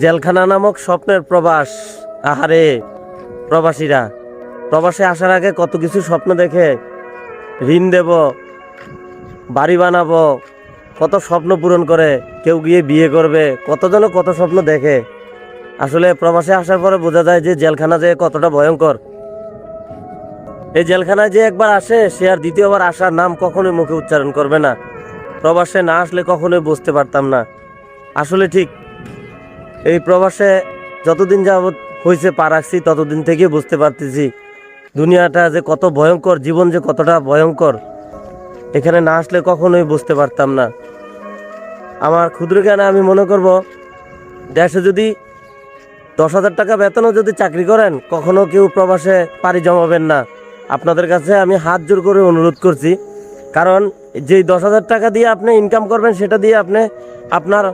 জেলখানা নামক স্বপ্নের প্রবাস। আহারে প্রবাসীরা প্রবাসে আসার আগে কত কিছু স্বপ্ন দেখে, ঋণ দেব, বাড়ি বানাবো, কত স্বপ্ন পূরণ করে, কেউ গিয়ে বিয়ে করবে, কতজন কত স্বপ্ন দেখে। আসলে প্রবাসে আসার পরে বোঝা যায় যে জেলখানা যে কতটা ভয়ঙ্কর। এই জেলখানায় যে একবার আসে সে আর দ্বিতীয়বার আসার নাম কখনোই মুখে উচ্চারণ করবে না। প্রবাসে না আসলে কখনোই বুঝতে পারতাম না। আসলে ঠিক এই প্রবাসে যতদিন যাবৎ হয়েছে পা রাখছি ততদিন থেকে বুঝতে পারতেছি দুনিয়াটা যে কত ভয়ঙ্কর, জীবন যে কতটা ভয়ঙ্কর। এখানে না আসলে কখনোই বুঝতে পারতাম না। আমার ক্ষুদ্র জ্ঞানে আমি মনে করব, দেশে যদি 10,000 টাকা বেতনও যদি চাকরি করেন কখনো কেউ প্রবাসে পাড়ি জমাবেন না। আপনাদের কাছে আমি হাত জোর করে অনুরোধ করছি, কারণ যেই 10,000 টাকা দিয়ে আপনি ইনকাম করবেন সেটা দিয়ে আপনি আপনার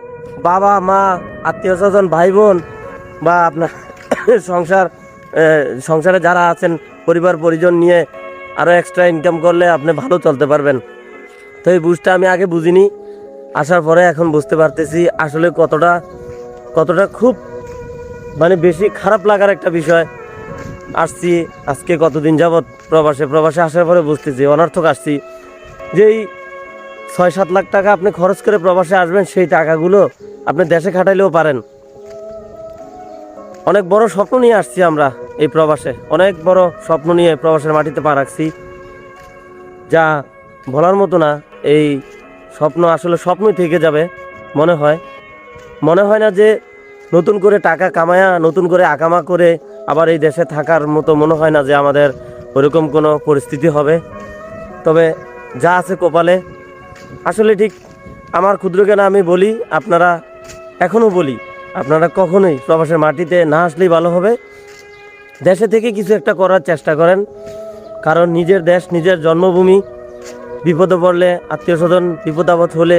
বাবা মা, আত্মীয় স্বজন, ভাই বোন বা আপনার সংসারে যারা আছেন পরিবার পরিজন নিয়ে আরও এক্সট্রা ইনকাম করলে আপনি ভালো চলতে পারবেন। তো এই বুঝটা আমি আগে বুঝিনি, আসার পরে এখন বুঝতে পারতেছি আসলে কতটা খুব বেশি খারাপ লাগার একটা বিষয়। আসছি আজকে কতদিন যাবৎ প্রবাসে আসার পরে বুঝতেছি অনর্থক আসছি। যেই 6-7 লাখ টাকা আপনি খরচ করে প্রবাসে আসবেন সেই টাকাগুলো আপনি দেশে খাটাইলেও পারেন। অনেক বড় স্বপ্ন নিয়ে আসছি আমরা এই প্রবাসে, অনেক বড় স্বপ্ন নিয়ে প্রবাসের মাটিতে পা রাখছি, যা বলার মতো না। এই স্বপ্ন আসলে স্বপ্নই থেকে যাবে মনে হয় না যে নতুন করে টাকা কামায়া নতুন করে আকামা করে আবার এই দেশে থাকার মতো মনে হয় না যে আমাদের ওরকম কোনো পরিস্থিতি হবে। তবে যা আছে কপালে। আসলে ঠিক আমার ক্ষুদ্র জ্ঞানে আমি বলি, এখনও বলি, আপনারা কখনোই প্রবাসের মাটিতে না আসলেই ভালো হবে। দেশে থেকে কিছু একটা করার চেষ্টা করেন, কারণ নিজের দেশ, নিজের জন্মভূমি। বিপদে পড়লে, আত্মীয় স্বজন বিপদ আপদ হলে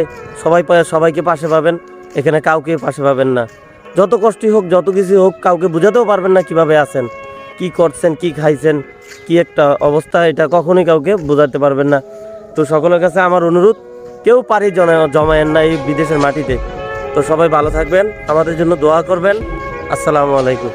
সবাইকে পাশে পাবেন, এখানে কাউকে পাশে পাবেন না। যত কষ্টই হোক, যত কিছু হোক, কাউকে বোঝাতেও পারবেন না কিভাবে আছেন, কি করছেন, কি খাইছেন, কি একটা অবস্থা, এটা কখনোই কাউকে বোঝাতে পারবেন না। তো সকলের কাছে আমার অনুরোধ, কেউ পাড়ি জমায়েন না এই বিদেশের মাটিতে। তো সবাই ভালো থাকবেন, আমাদের জন্য দোয়া করবেন। আসসালামু আলাইকুম।